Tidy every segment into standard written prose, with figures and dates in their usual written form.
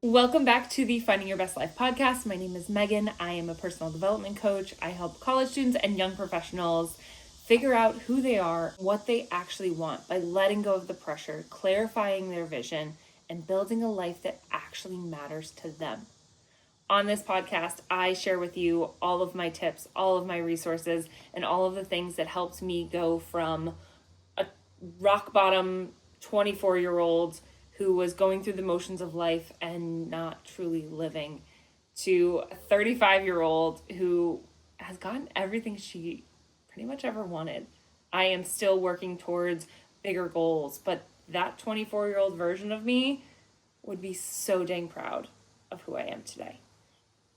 Welcome back to the Finding Your Best Life podcast. My name is Megan. I am a personal development coach. I help college students and young professionals figure out who they are, what they actually want by letting go of the pressure, clarifying their vision, and building a life that actually matters to them. On this podcast, I share with you all of my tips, all of my resources, and all of the things that helped me go from a rock bottom 24-year-old who was going through the motions of life and not truly living to a 35-year-old who has gotten everything she pretty much ever wanted. I am still working towards bigger goals, but that 24-year-old version of me would be so dang proud of who I am today.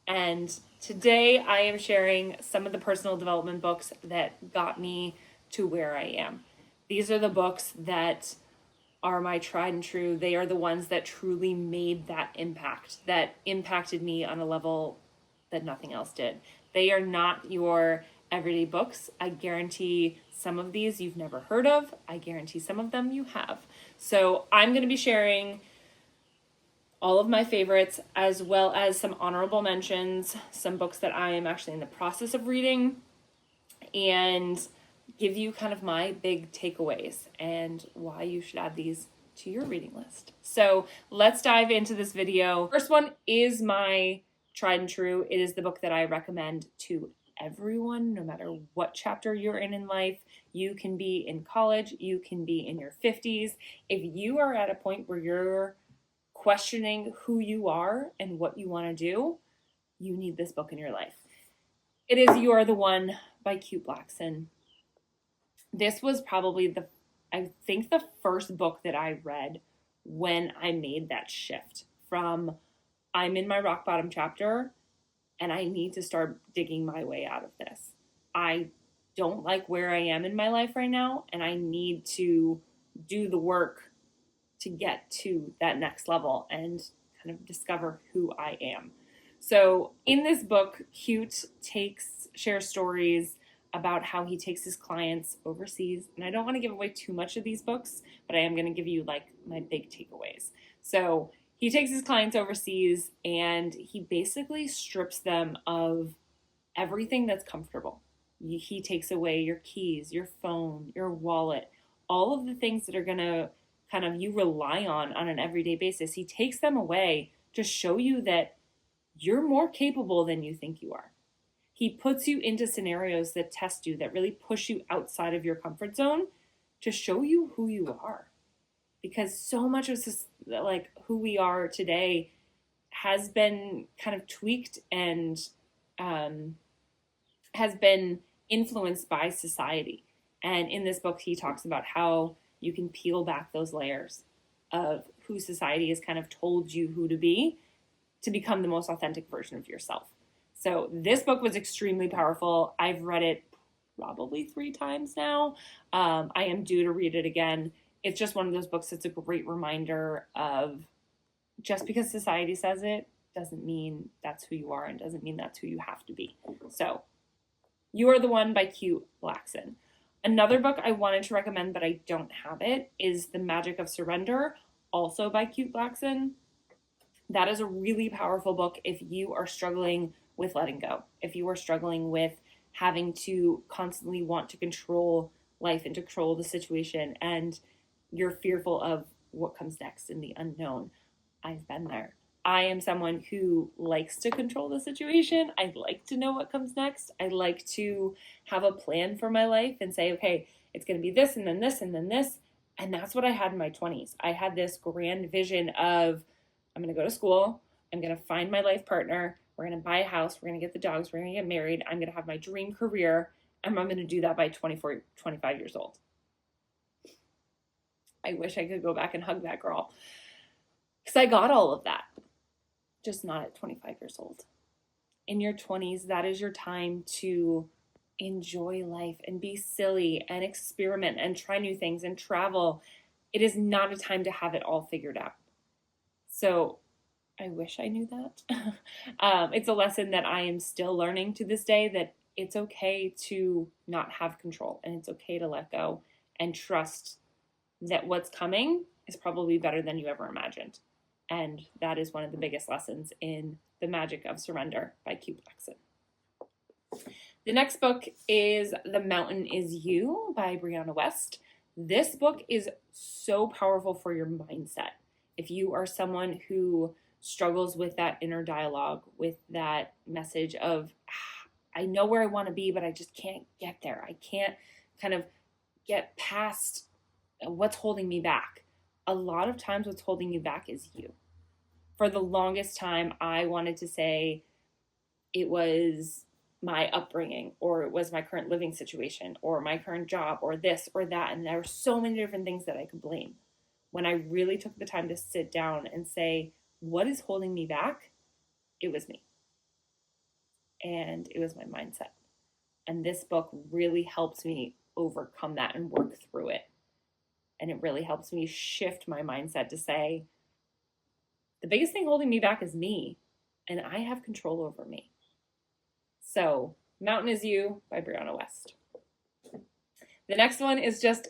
And today I am sharing some of the personal development books that got me to where I am. These are the books that are my tried and true. They are the ones that truly made that impact, that impacted me on a level that nothing else did. They are not your everyday books. I guarantee some of these you've never heard of. I guarantee some of them you have. So I'm going to be sharing all of my favorites, as well as some honorable mentions, some books that I am actually in the process of reading, and give you kind of my big takeaways and why you should add these to your reading list. So let's dive into this video. First one is my tried and true. It is the book that I recommend to everyone, no matter what chapter you're in life. You can be in college, you can be in your 50s. If you are at a point where you're questioning who you are and what you want to do, you need this book in your life. It is You Are the One by Kute Blackson. This was probably the first book that I read when I made that shift from I'm in my rock bottom chapter and I need to start digging my way out of this. I don't like where I am in my life right now, and I need to do the work to get to that next level and kind of discover who I am. So in this book, Kute shares stories about how he takes his clients overseas. And I don't want to give away too much of these books, but I am going to give you like my big takeaways. So he takes his clients overseas and he basically strips them of everything that's comfortable. He takes away your keys, your phone, your wallet, all of the things that are going to kind of you rely on an everyday basis. He takes them away to show you that you're more capable than you think you are. He puts you into scenarios that test you, that really push you outside of your comfort zone to show you who you are. Because so much of this, like who we are today has been kind of tweaked and has been influenced by society. And in this book, he talks about how you can peel back those layers of who society has kind of told you who to be to become the most authentic version of yourself. So this book was extremely powerful. I've read it probably 3 times now. I am due to read it again. It's just one of those books that's a great reminder of just because society says it doesn't mean that's who you are and doesn't mean that's who you have to be. So You Are the One by Kute Blackson. Another book I wanted to recommend, but I don't have it, is The Magic of Surrender, also by Kute Blackson. That is a really powerful book if you are struggling with letting go, if you are struggling with having to constantly want to control life and to control the situation, and you're fearful of what comes next in the unknown. I've been there. I am someone who likes to control the situation. I like to know what comes next. I like to have a plan for my life and say, okay, it's going to be this and then this and then this. And that's what I had in my 20s. I had this grand vision of I'm going to go to school. I'm going to find my life partner. We're going to buy a house. We're going to get the dogs. We're going to get married. I'm going to have my dream career. And I'm going to do that by 24, 25 years old. I wish I could go back and hug that girl. Because I got all of that. Just not at 25 years old. In your 20s, that is your time to enjoy life and be silly and experiment and try new things and travel. It is not a time to have it all figured out. So I wish I knew that. It's a lesson that I am still learning to this day, that it's okay to not have control and it's okay to let go and trust that what's coming is probably better than you ever imagined. And that is one of the biggest lessons in The Magic of Surrender by Kute Blackson. The next book is The Mountain Is You by Brianna West. This book is so powerful for your mindset. If you are someone who struggles with that inner dialogue, with that message of, I know where I want to be, but I just can't get there. I can't kind of get past what's holding me back. A lot of times what's holding you back is you. For the longest time, I wanted to say it was my upbringing, or it was my current living situation, or my current job, or this or that. And there were so many different things that I could blame. When I really took the time to sit down and say, what is holding me back? It was me. And it was my mindset. And this book really helps me overcome that and work through it. And it really helps me shift my mindset to say, the biggest thing holding me back is me, and I have control over me. So, Mountain Is You by Brianna West. The next one is it's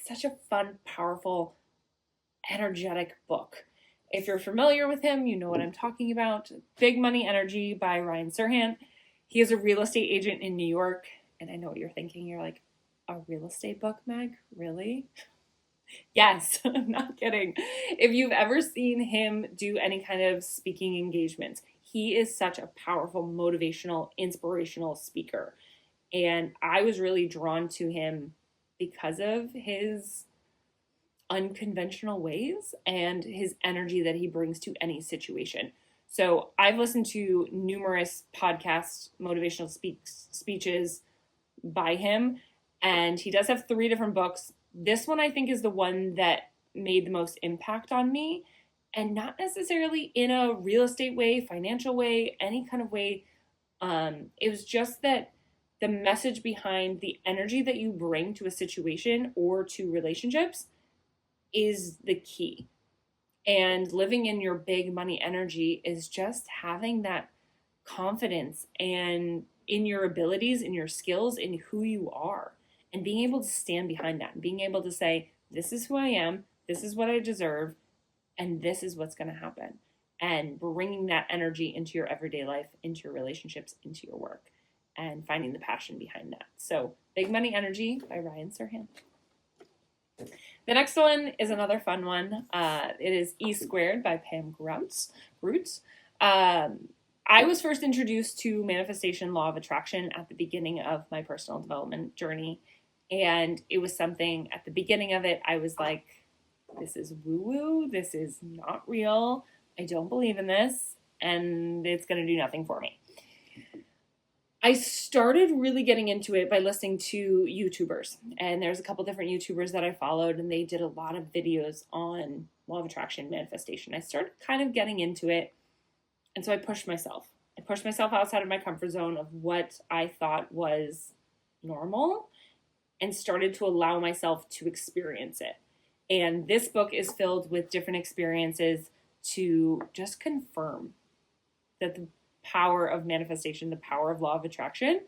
such a fun, powerful, energetic book. If you're familiar with him, you know what I'm talking about. Big Money Energy by Ryan Serhant. He is a real estate agent in New York. And I know what you're thinking. You're like, a real estate book, Meg? Really? Yes, I'm not kidding. If you've ever seen him do any kind of speaking engagements, he is such a powerful, motivational, inspirational speaker. And I was really drawn to him because of his unconventional ways and his energy that he brings to any situation. So I've listened to numerous podcast motivational speeches by him, and he does have 3 different books. This one I think is the one that made the most impact on me, and not necessarily in a real estate way, financial way, any kind of way. It was just that the message behind the energy that you bring to a situation or to relationships is the key. And living in your big money energy is just having that confidence and in your abilities, in your skills, in who you are. And being able to stand behind that and being able to say, this is who I am, this is what I deserve, and this is what's going to happen. And bringing that energy into your everyday life, into your relationships, into your work, and finding the passion behind that. So, Big Money Energy by Ryan Serhant. The next one is another fun one. It is E Squared by Pam Groutz. I was first introduced to manifestation, law of attraction at the beginning of my personal development journey. And it was something at the beginning of it, I was like, this is woo-woo. This is not real. I don't believe in this. And it's going to do nothing for me. I started really getting into it by listening to YouTubers. And there's a couple different YouTubers that I followed, and they did a lot of videos on law of attraction, manifestation. I started kind of getting into it. And so I pushed myself. I pushed myself outside of my comfort zone of what I thought was normal and started to allow myself to experience it. And this book is filled with different experiences to just confirm that the power of manifestation, the power of law of attraction,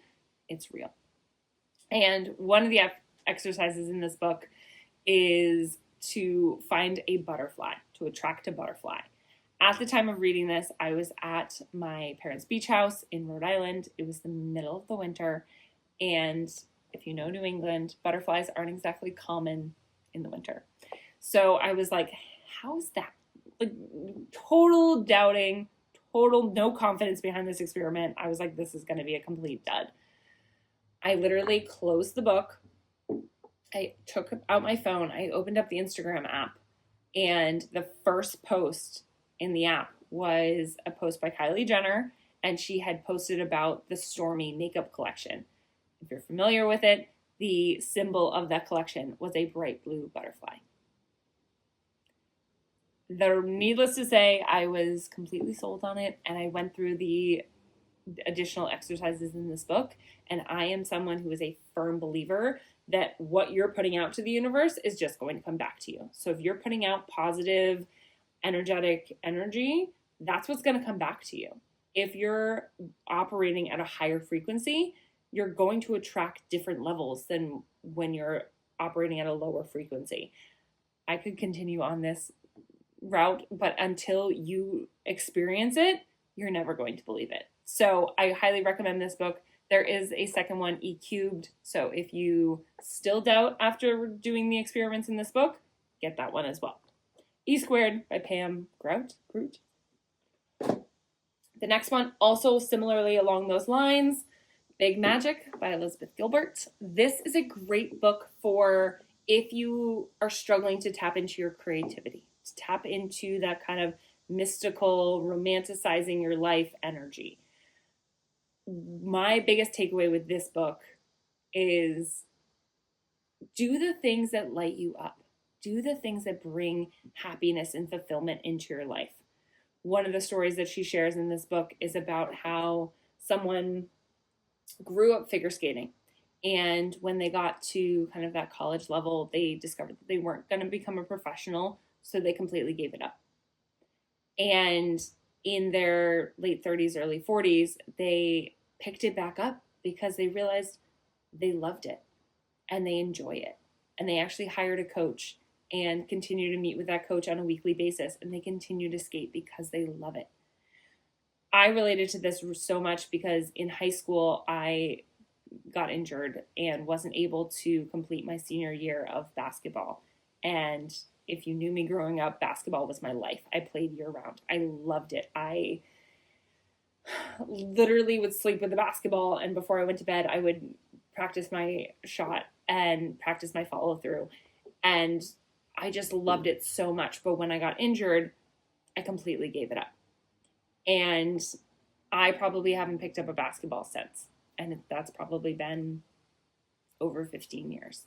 it's real. And one of the exercises in this book is to find a butterfly, to attract a butterfly. At the time of reading this, I was at my parents' beach house in Rhode Island. It was the middle of the winter. And if you know New England, butterflies aren't exactly common in the winter. So I was like, how's that? Like, total doubting, total no confidence behind this experiment. I was like, this is going to be a complete dud. I literally closed the book. I took out my phone. I opened up the Instagram app. And the first post in the app was a post by Kylie Jenner, and she had posted about the Stormy makeup collection. If you're familiar with it, the symbol of that collection was a bright blue butterfly. Needless to say, I was completely sold on it, and I went through the additional exercises in this book, and I am someone who is a firm believer that what you're putting out to the universe is just going to come back to you. So if you're putting out positive, energetic energy, that's what's going to come back to you. If you're operating at a higher frequency, you're going to attract different levels than when you're operating at a lower frequency. I could continue on this route, but until you experience it, you're never going to believe it. So I highly recommend this book. There is a second one, E Cubed. So if you still doubt after doing the experiments in this book, get that one as well. E Squared by Pam Grout. The next one, also similarly along those lines, Big Magic by Elizabeth Gilbert. This is a great book for if you are struggling to tap into your creativity, to tap into that kind of mystical, romanticizing your life energy. My biggest takeaway with this book is do the things that light you up. Do the things that bring happiness and fulfillment into your life. One of the stories that she shares in this book is about how someone grew up figure skating. And when they got to kind of that college level, they discovered that they weren't going to become a professional, so they completely gave it up. And in their late 30s, early 40s, they picked it back up because they realized they loved it and they enjoy it. And they actually hired a coach and continue to meet with that coach on a weekly basis, and they continue to skate because they love it. I related to this so much because in high school, I got injured and wasn't able to complete my senior year of basketball. And if you knew me growing up, basketball was my life. I played year round. I loved it. I literally would sleep with the basketball, and before I went to bed, I would practice my shot and practice my follow through. And I just loved it so much. But when I got injured, I completely gave it up. And I probably haven't picked up a basketball since. And that's probably been over 15 years.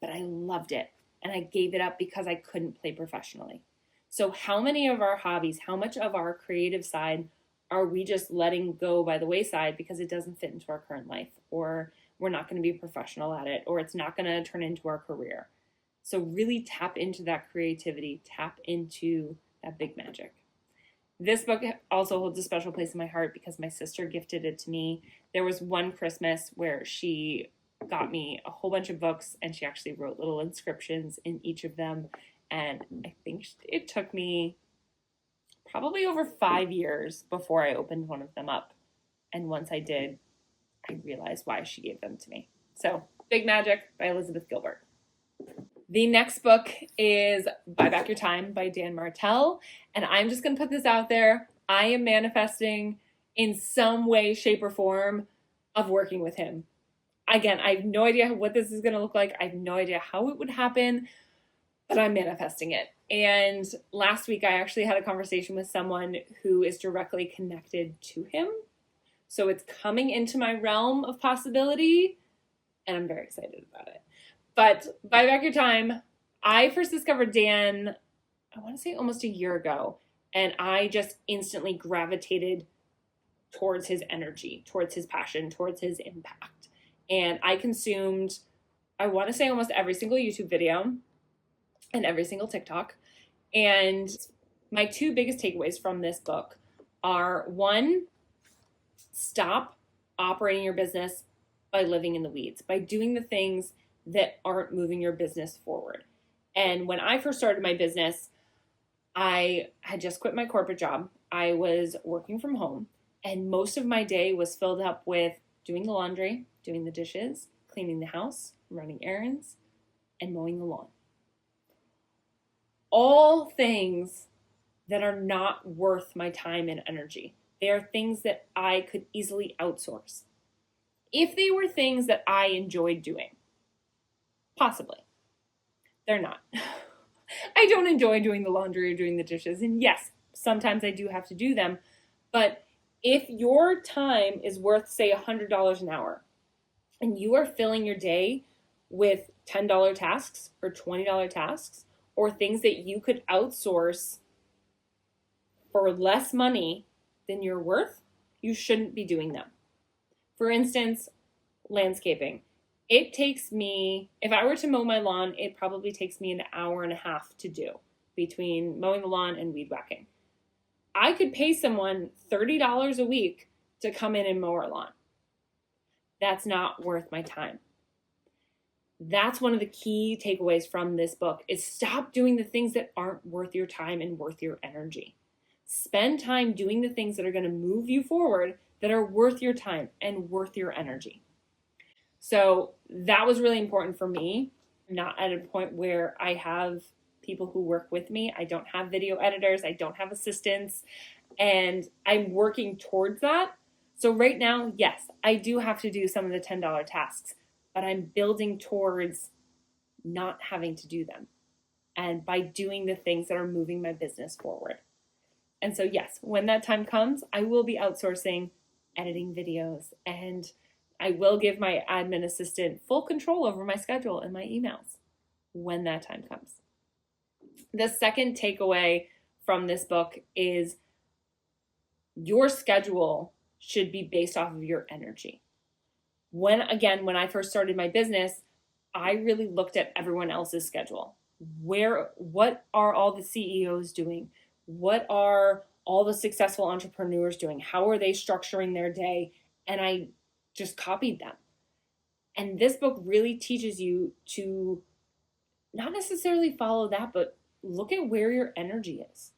But I loved it. And I gave it up because I couldn't play professionally. So how many of our hobbies, how much of our creative side are we just letting go by the wayside because it doesn't fit into our current life, or we're not going to be professional at it, or it's not going to turn into our career? So really tap into that creativity, tap into that big magic. This book also holds a special place in my heart because my sister gifted it to me. There was one Christmas where she got me a whole bunch of books, and she actually wrote little inscriptions in each of them. And I think it took me probably over 5 years before I opened one of them up. And once I did, I realized why she gave them to me. So, Big Magic by Elizabeth Gilbert. The next book is Buy Back Your Time by Dan Martell. And I'm just going to put this out there. I am manifesting in some way, shape, or form of working with him. Again, I have no idea what this is going to look like. I have no idea how it would happen, but I'm manifesting it. And last week, I actually had a conversation with someone who is directly connected to him. So it's coming into my realm of possibility, and I'm very excited about it. But Buy Back Your Time, I first discovered Dan, I want to say almost a year ago, and I just instantly gravitated towards his energy, towards his passion, towards his impact. And I consumed, I want to say almost every single YouTube video and every single TikTok. And my two biggest takeaways from this book are, one, stop operating your business by living in the weeds, by doing the things that aren't moving your business forward. And when I first started my business, I had just quit my corporate job. I was working from home, and most of my day was filled up with doing the laundry, doing the dishes, cleaning the house, running errands, and mowing the lawn. All things that are not worth my time and energy. They are things that I could easily outsource. If they were things that I enjoyed doing, possibly. They're not. I don't enjoy doing the laundry or doing the dishes. And yes, sometimes I do have to do them. But if your time is worth, say, $100 an hour, and you are filling your day with $10 tasks or $20 tasks, or things that you could outsource for less money than you're worth, you shouldn't be doing them. For instance, landscaping. It takes me, if I were to mow my lawn, it probably takes me an hour and a half to do between mowing the lawn and weed whacking. I could pay someone $30 a week to come in and mow our lawn. That's not worth my time. That's one of the key takeaways from this book is stop doing the things that aren't worth your time and worth your energy. Spend time doing the things that are going to move you forward, that are worth your time and worth your energy. So that was really important for me. I'm not at a point where I have people who work with me. I don't have video editors. I don't have assistants. And I'm working towards that. So right now, yes, I do have to do some of the $10 tasks, but I'm building towards not having to do them. And by doing the things that are moving my business forward. And so, yes, when that time comes, I will be outsourcing editing videos, and I will give my admin assistant full control over my schedule and my emails when that time comes. The second takeaway from this book is your schedule should be based off of your energy. When I first started my business, I really looked at everyone else's schedule. What are all the CEOs doing? What are all the successful entrepreneurs doing? How are they structuring their day? And I just copied them. And this book really teaches you to not necessarily follow that, but look at where your energy is.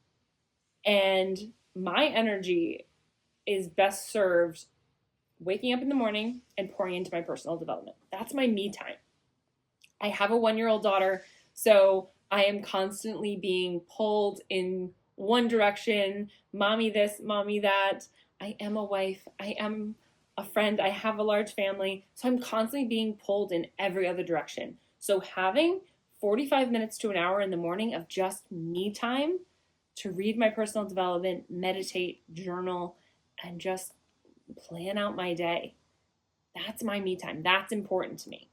And my energy is best served waking up in the morning and pouring into my personal development. That's my me time. I have a 1-year-old daughter, so I am constantly being pulled in one direction, mommy this, mommy that. I am a wife, I am a friend, I have a large family, so I'm constantly being pulled in every other direction. So having 45 minutes to an hour in the morning of just me time to read my personal development, meditate, journal, and just plan out my day. That's my me time. That's important to me.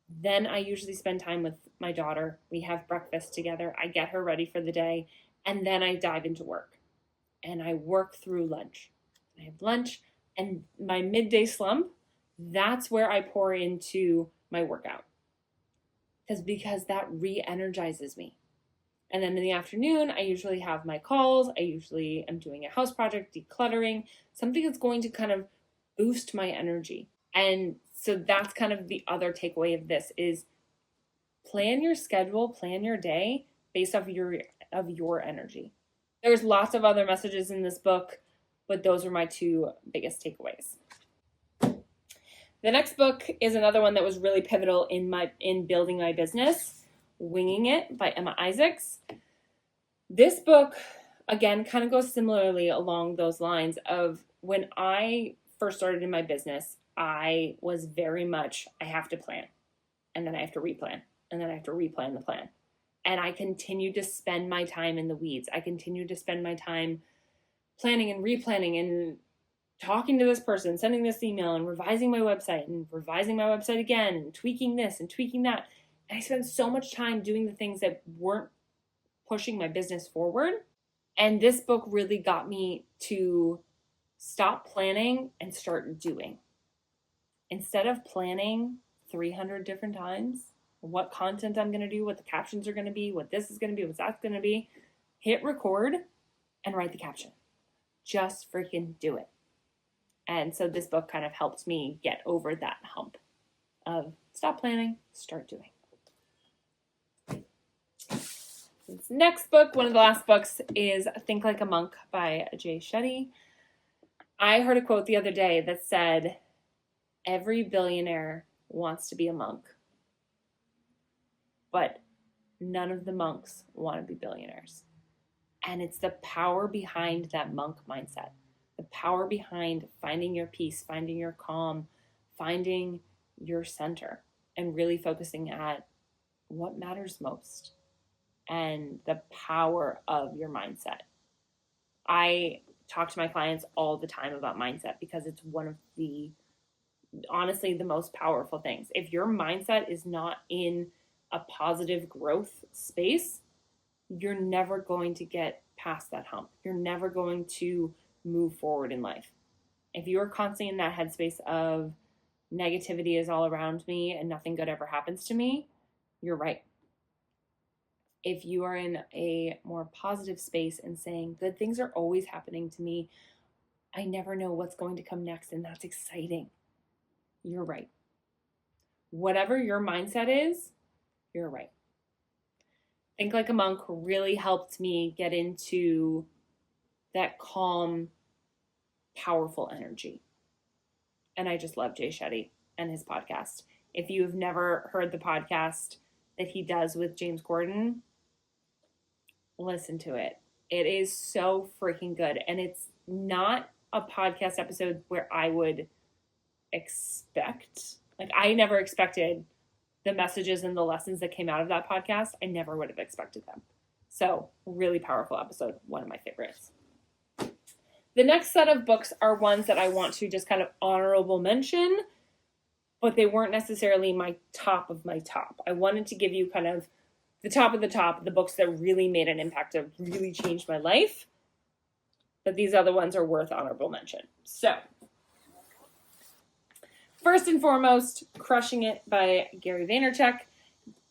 Then I usually spend time with my daughter. We have breakfast together. I get her ready for the day. And then I dive into work. And I work through lunch. I have lunch and my midday slump. That's where I pour into my workout. Because that re-energizes me. And then in the afternoon, I usually have my calls. I usually am doing a house project, decluttering, something that's going to kind of boost my energy. And so that's kind of the other takeaway of this is plan your schedule, plan your day based off of your energy. There's lots of other messages in this book, but those are my two biggest takeaways. The next book is another one that was really pivotal in building my business, Winging It by Emma Isaacs. This book, again, kind of goes similarly along those lines of when I first started in my business, I was very much, I have to plan, and then I have to replan, and then I have to replan the plan. And I continued to spend my time in the weeds. I continued to spend my time planning and replanning and talking to this person, sending this email and revising my website again and tweaking this and tweaking that. And I spent so much time doing the things that weren't pushing my business forward. And this book really got me to stop planning and start doing. Instead of planning 300 different times, what content I'm going to do, what the captions are going to be, what this is going to be, what that's going to be, hit record and write the caption. Just freaking do it. And so this book kind of helped me get over that hump of stop planning, start doing. This next book, one of the last books, is Think Like a Monk by Jay Shetty. I heard a quote the other day that said, every billionaire wants to be a monk, but none of the monks want to be billionaires. And it's the power behind that monk mindset, the power behind finding your peace, finding your calm, finding your center, and really focusing at what matters most and the power of your mindset. I talk to my clients all the time about mindset because it's one of honestly the most powerful things. If your mindset is not in a positive growth space, you're never going to get past that hump. You're never going to move forward in life. If you're constantly in that headspace of negativity is all around me and nothing good ever happens to me, you're right. If you are in a more positive space and saying good things are always happening to me, I never know what's going to come next, and that's exciting, you're right. whatever your mindset is, you're right. Think Like a Monk really helped me get into that calm, powerful energy. And I just love Jay Shetty and his podcast. If you've never heard the podcast that he does with James Gordon, listen to it. It is so freaking good. And it's not a podcast episode where I would expect, like, I never expected the messages and the lessons that came out of that podcast. I never would have expected them. So, really powerful episode. One of my favorites. The next set of books are ones that I want to just kind of honorable mention, but they weren't necessarily my top of my top. I wanted to give you kind of the top of the top, the books that really made an impact, that really changed my life. But these other ones are worth honorable mention. So, first and foremost, Crushing It by Gary Vaynerchuk.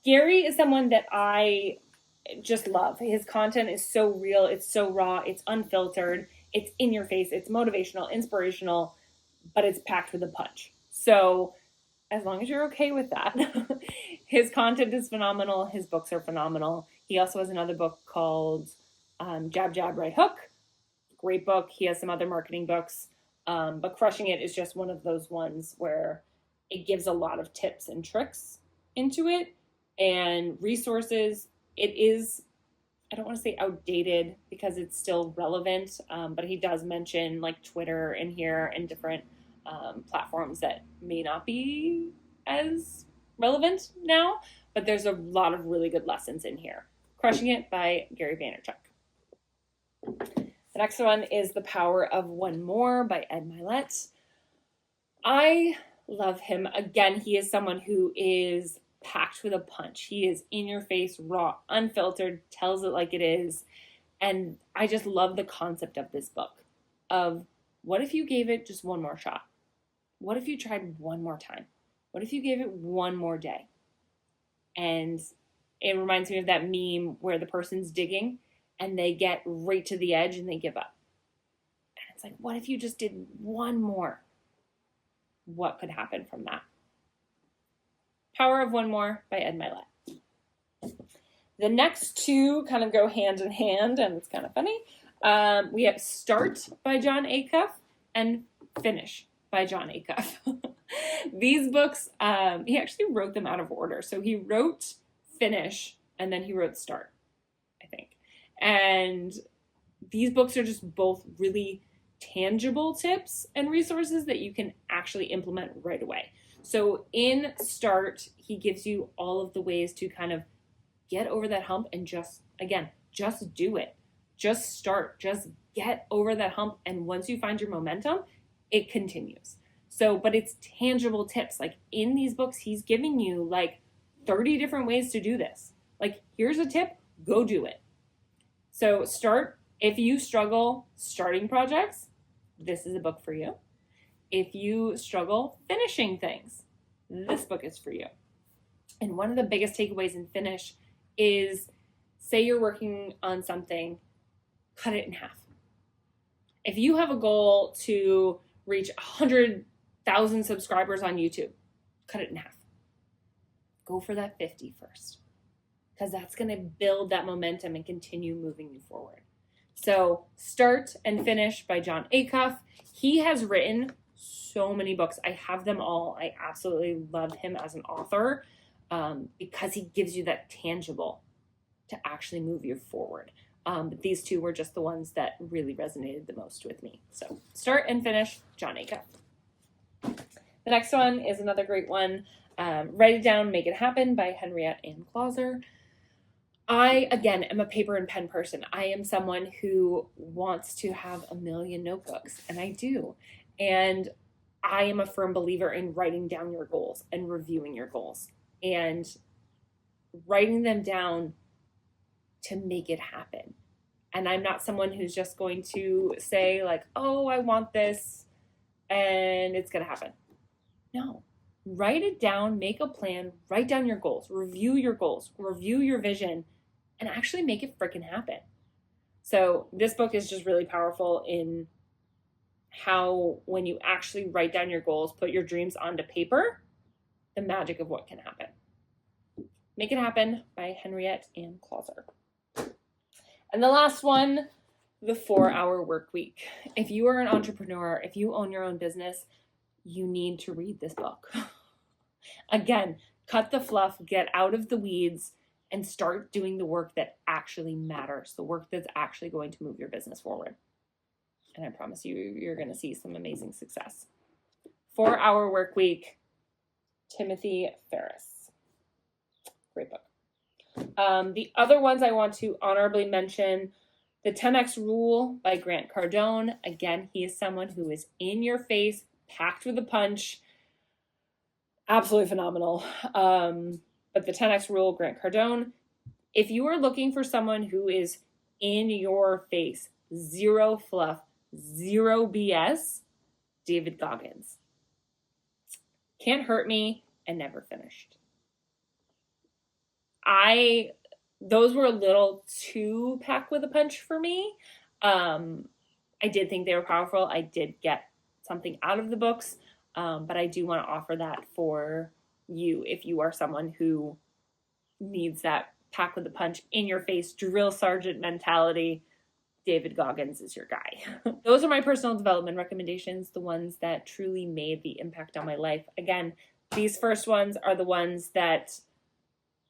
Gary is someone that I just love. His content is so real, it's so raw, it's unfiltered, it's in your face, it's motivational, inspirational, but it's packed with a punch. So as long as you're okay with that, his content is phenomenal. His books are phenomenal. He also has another book called Jab, Jab, Right Hook. Great book. He has some other marketing books. But Crushing It is just one of those ones where it gives a lot of tips and tricks into it and resources. It is, I don't want to say outdated because it's still relevant, but he does mention like Twitter in here and different platforms that may not be as relevant now, but there's a lot of really good lessons in here. Crushing It by Gary Vaynerchuk. The next one is The Power of One More by Ed Mylett. I love him. Again, he is someone who is packed with a punch. He is in your face, raw, unfiltered, tells it like it is. And I just love the concept of this book of what if you gave it just one more shot? What if you tried one more time? What if you gave it one more day? And it reminds me of that meme where the person's digging and they get right to the edge and they give up. And it's like, what if you just did one more? What could happen from that? Power of One More by Ed Mylett. The next two kind of go hand in hand, and it's kind of funny. We have Start by Jon Acuff and Finish by Jon Acuff. These books, he actually wrote them out of order. So he wrote Finish and then he wrote Start, I think. And these books are just both really tangible tips and resources that you can actually implement right away. So in Start, he gives you all of the ways to kind of get over that hump and just do it. Just start, just get over that hump. And once you find your momentum, it continues. So, but it's tangible tips. Like in these books, he's giving you like 30 different ways to do this. Like, here's a tip, go do it. So Start, if you struggle starting projects, this is a book for you. If you struggle finishing things, this book is for you. And one of the biggest takeaways in Finish is, say you're working on something, cut it in half. If you have a goal to reach 100,000 subscribers on YouTube, cut it in half. Go for that 50 first, because that's going to build that momentum and continue moving you forward. So Start and Finish by Jon Acuff. He has written so many books. I have them all. I absolutely love him as an author because he gives you that tangible to actually move you forward. But these two were just the ones that really resonated the most with me. So Start and Finish, Jon Acuff. The next one is another great one. Write It Down, Make It Happen by Henriette Ann Clauser. I, again, am a paper and pen person. I am someone who wants to have a million notebooks, and I do. And I am a firm believer in writing down your goals and reviewing your goals and writing them down to make it happen. And I'm not someone who's just going to say like, oh, I want this and it's going to happen. No, write it down, make a plan, write down your goals, review your vision, and actually make it freaking happen. So this book is just really powerful in how when you actually write down your goals, put your dreams onto paper, the magic of what can happen. Make It Happen by Henriette Ann Clauser. And the last one, The 4-Hour Work Week. If you are an entrepreneur, if you own your own business, you need to read this book. Again, cut the fluff, get out of the weeds, and start doing the work that actually matters, the work that's actually going to move your business forward. And I promise you, you're going to see some amazing success. 4-Hour Work Week, Timothy Ferriss. Great book. The other ones I want to honorably mention, The 10X Rule by Grant Cardone. Again, he is someone who is in your face, packed with a punch. Absolutely phenomenal. But The 10X Rule, Grant Cardone. If you are looking for someone who is in your face, zero fluff, zero BS, David Goggins. Can't Hurt Me and Never Finished. Those were a little too packed with a punch for me. I did think they were powerful. I did get something out of the books, but I do want to offer that for you if you are someone who needs that pack with a punch, in your face, drill sergeant mentality. David Goggins is your guy. Those are my personal development recommendations, the ones that truly made the impact on my life. Again, these first ones are the ones that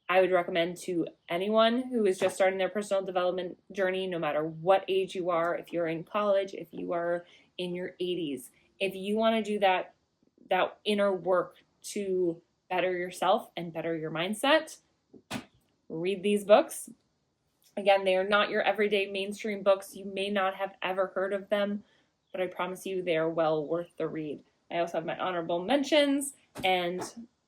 I would recommend to anyone who is just starting their personal development journey, no matter what age you are, if you're in college, if you are in your 80s. If you want to do that inner work to better yourself and better your mindset, read these books. Again, they are not your everyday mainstream books. You may not have ever heard of them, but I promise you they are well worth the read. I also have my honorable mentions, and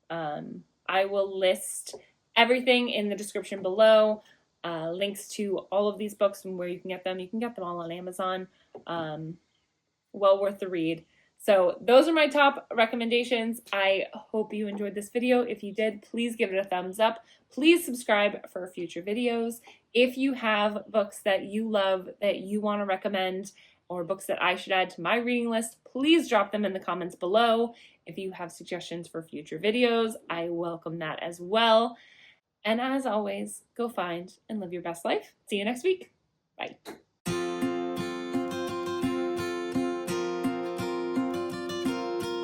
I will list everything in the description below, links to all of these books and where you can get them. You can get them all on Amazon. Well worth the read. So those are my top recommendations. I hope you enjoyed this video. If you did, please give it a thumbs up. Please subscribe for future videos. If you have books that you love that you want to recommend, or books that I should add to my reading list, please drop them in the comments below. If you have suggestions for future videos, I welcome that as well. And as always, go find and live your best life. See you next week. Bye.